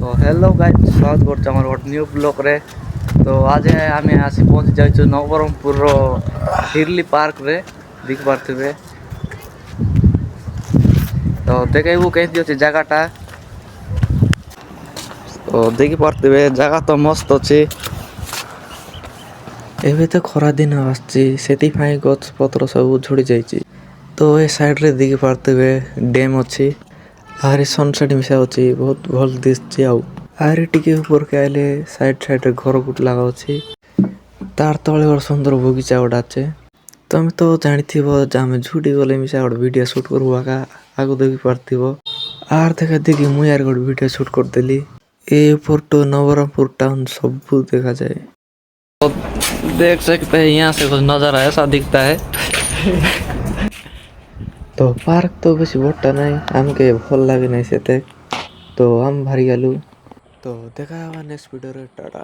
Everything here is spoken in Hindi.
हेलो गाइस स्वागत करछु हमर गोट न्यू ब्लॉग रे। तो आज आमे आसी पहुंच जाइछु नवरंगपुर रो हिरली पार्क रे देख पारथिबे। तो देखेबू कैसी अछि जगहटा। तो देखि पारथिबे जगह तो मस्त अछि। एबे तो खरा दिन आछि सेति फाइ गछ पत्र सब झुडी जाइछि। तो ए साइड रे देखि पारथिबे डैम अछि। आरे सनसेट मिसा अछि बहुत भल दिसछि आउ। आरे टिके ऊपर के आइले साइड रे घर गुट लागा अछि। तार तळे और सुंदर बगीचा गुडा अछि। तमे तो जानिथिबो जामे झुडी गले मिसा गोट वीडियो शूट करबा का आगु देखि पारथिबो। आर देखि मुई यार गोट वीडियो शूट करदेली। ए फोटो नवरंगपुर टाउन सब देखा जाए। तो देख सकते हैं यहाँ से कुछ नजारा ऐसा दिखता है। तो पार्क तो बेसी बट्टा नहीं हमके भल लागे नहीं सेते। तो हम भारी गलु। तो देखा नेक्स्ट वीडियो रे टाटा।